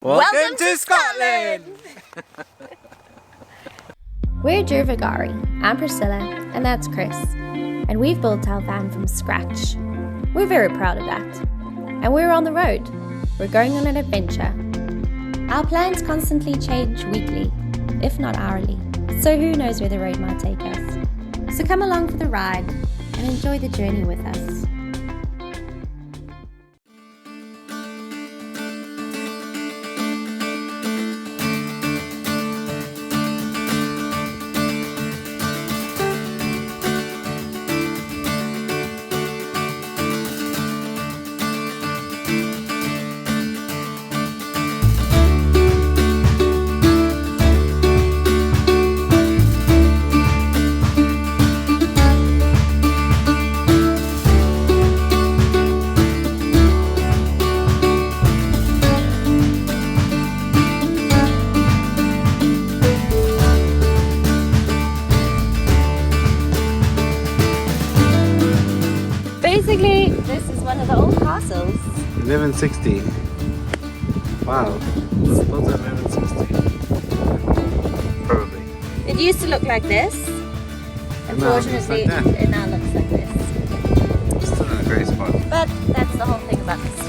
Welcome to Scotland! We're Jurvagari. I'm Priscilla, and that's Chris. And we've built our van from scratch. We're very proud of that. And we're on the road. We're going on an adventure. Our plans constantly change weekly, if not hourly. So who knows where the road might take us. So come along for the ride and enjoy the journey with us. Basically, this is one of the old castles. 1160. Wow. It's built in 1160. Probably. It used to look like this. Unfortunately, it now looks like this. Still in a great spot. But that's the whole thing about this.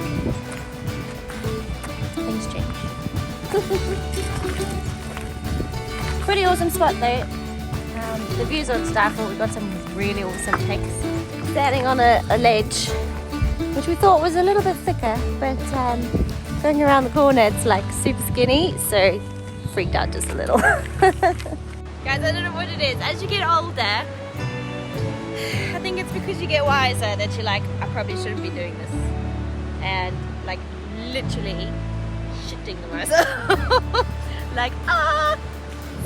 Things change. Pretty awesome spot though. The views on Stifle, we got some really awesome pics. Standing on a ledge, which we thought was a little bit thicker, but going around the corner it's like super skinny, so freaked out just a little. Guys, I don't know what it is. As you get older, I think it's because you get wiser that you're like, I probably shouldn't be doing this. And like literally shitting the myself. Like,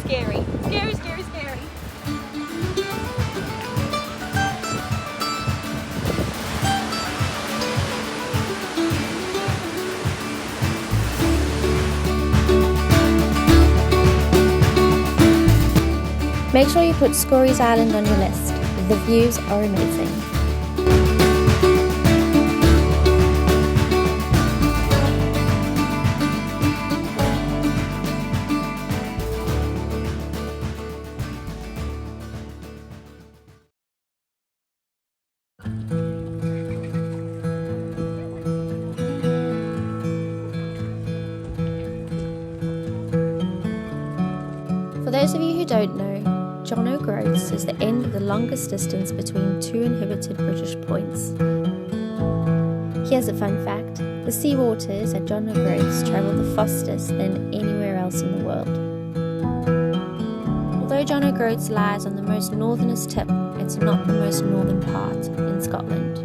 scary, scary, scary, scary. Make sure you put Scories Island on your list. The views are amazing. For those of you who don't know, Groats is the end of the longest distance between two inhabited British points. Here's a fun fact. The sea waters at Groats travel the fastest than anywhere else in the world. Although Groats lies on the most northernest tip, it's not the most northern part in Scotland.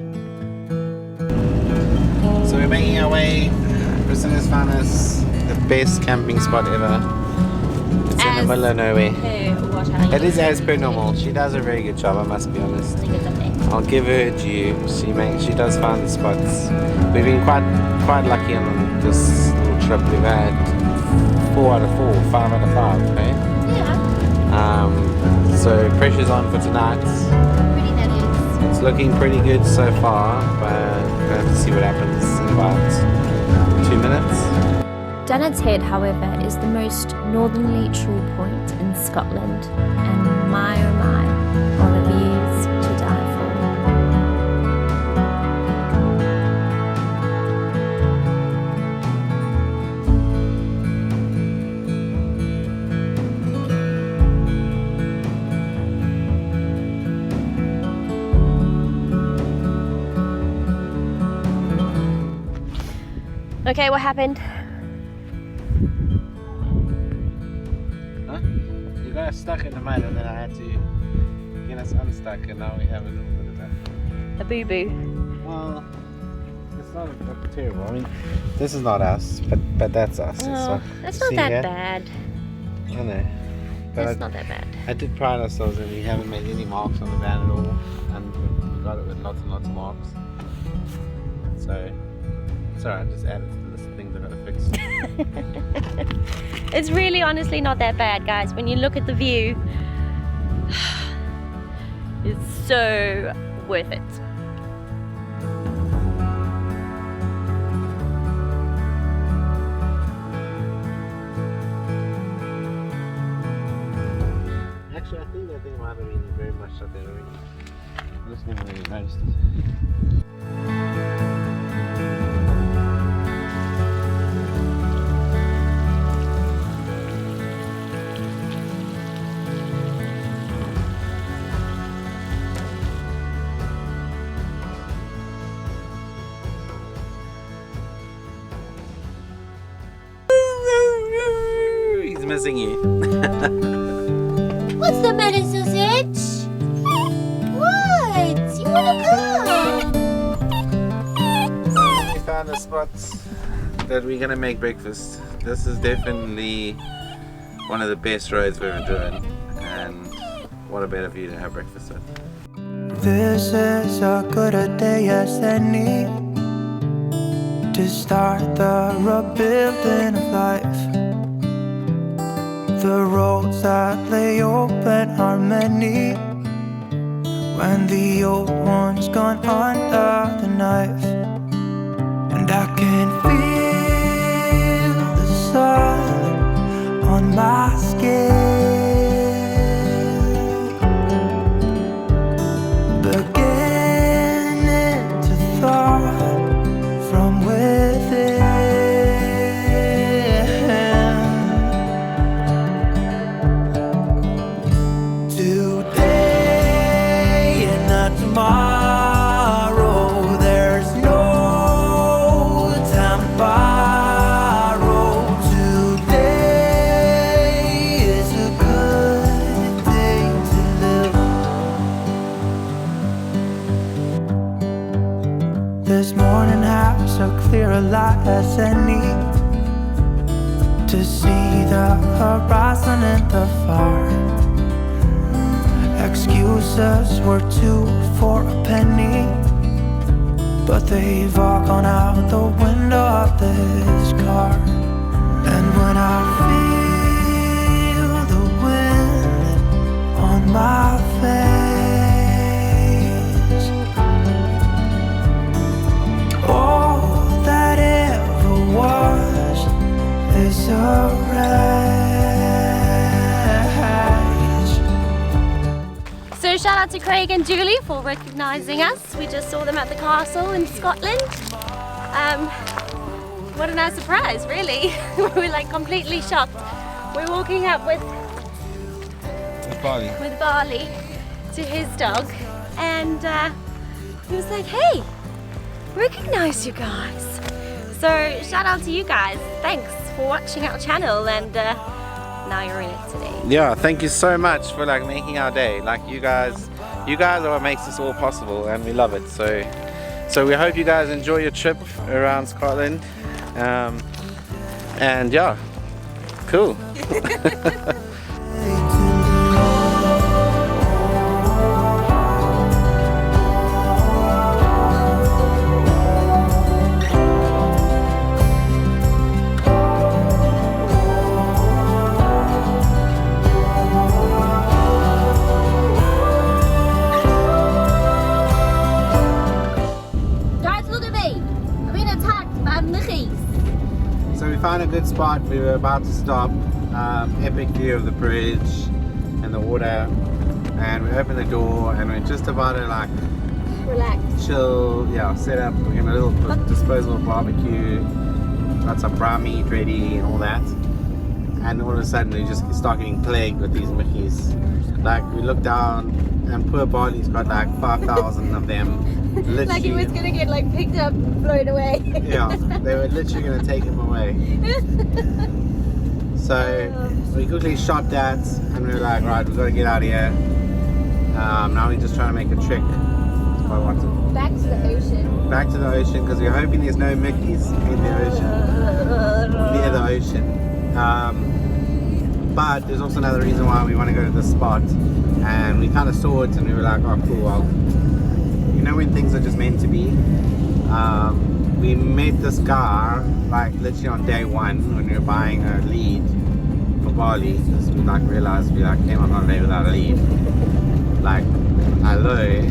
So we're making our way. Priscilla's found us the best camping spot ever. It's in the middle of nowhere. It is as per normal. She does a very good job, I must be honest. I'll give her due. She does find the spots. We've been quite lucky on this little trip. We've had 4 out of 4, 5 out of 5, okay? Yeah. So pressure's on for tonight. Pretty that is. It's looking pretty good so far, but we'll have to see what happens in about 2 minutes. Dunnett's Head, however, is the most northerly true point in Scotland, and my oh my, are the views to die for. Okay, what happened? You got us stuck in the mud and then I had to get us unstuck, and now we have a little bit of A boo-boo. Well, it's not terrible. I mean, this is not us, but that's us. Oh, that's not that bad. I know. But That's not that bad. I did pride ourselves and we haven't made any marks on the van at all, and we got it with lots and lots of marks. So, it's alright, just add it to the list of things I've got to fix. It's really honestly not that bad, guys. When you look at the view, it's so worth it. Actually, I think that thing might have been very much up there already. I just never really noticed it. He's missing you. What's the matter, sausage? What? You wanna come? We found a spot that we're gonna make breakfast. This is definitely one of the best roads we've ever driven, and what a better view to have breakfast with. This is as good a day as any to start the rebuilding of life. The roads that lay open are many when the old one's gone under the knife. And I can feel the sun on my skin, beginning to thaw from within. Today and not tomorrow, there's no time to borrow. Today is a good day to live. This morning has so clear a light as any to see the horizon in the far. Excuses were 2 for a penny, but they've all gone out the window of this car. And when I feel the wind on my face, all that ever was is a wreck. So shout out to Craig and Julie for recognising us. We just saw them at the castle in Scotland. What a nice surprise, really. We were like completely shocked. We're walking up with Barley to his dog, and he was like, hey, recognise you guys. So shout out to you guys. Thanks for watching our channel, and now you're in it today. Yeah, thank you so much for like making our day. Like you guys are what makes this all possible, and we love it. So we hope you guys enjoy your trip around Scotland. And yeah, cool. Found a good spot. We were about to stop. Epic view of the bridge and the water, and we opened the door and we're just about to like Relax. chill, set up. We're gonna a little disposable barbecue, got some brown meat ready and all that, and all of a sudden we just start getting plagued with these Midges. Like we look down and poor Barley's got like 5,000 of them. Literally, like he was gonna get like picked up, blown away. Yeah, they were literally gonna take him away. So we quickly shot that, and we were like, right, we've got to get out of here. Now we're just trying to make a trek. Back to the ocean. Back to the ocean, because we're hoping there's no Midges in the ocean, near the ocean. But there's also another reason why we want to go to this spot, and we kind of saw it, and we were like, oh cool, well, you know when things are just meant to be. We met this guy like literally on day 1 when we were buying a lead for Barley, because we like realized we like came on holiday without a lead. Like, hello.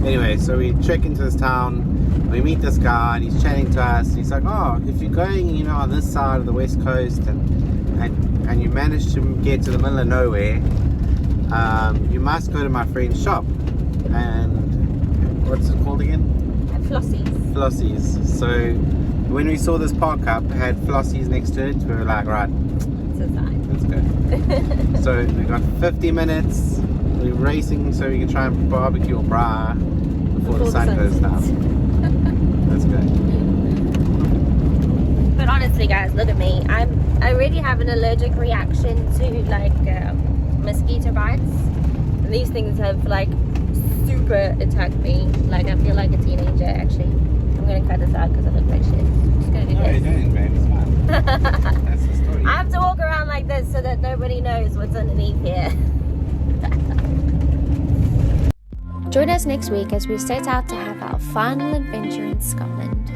Anyway, so we trek into this town, we meet this guy, and he's chatting to us. He's like, oh, if you're going, on this side of the west coast, and and you manage to get to the middle of nowhere, you must go to my friend's shop. And what's it called again? Flossies. So when we saw this park up, it had Flossies next to it. We were like, right, let's go. So we got 50 minutes. We're racing so we can try and barbecue or bra before the sun goes down. Let's go. But honestly, guys, look at me. I already have an allergic reaction to like mosquito bites. And these things have like super attacked me. Like I feel like a teenager actually. I'm gonna cut this out because I look like shit. I'm just gonna do No, this. you don't, babe. It's fine. That's the story. I have to walk around like this so that nobody knows what's underneath here. Join us next week as we set out to have our final adventure in Scotland.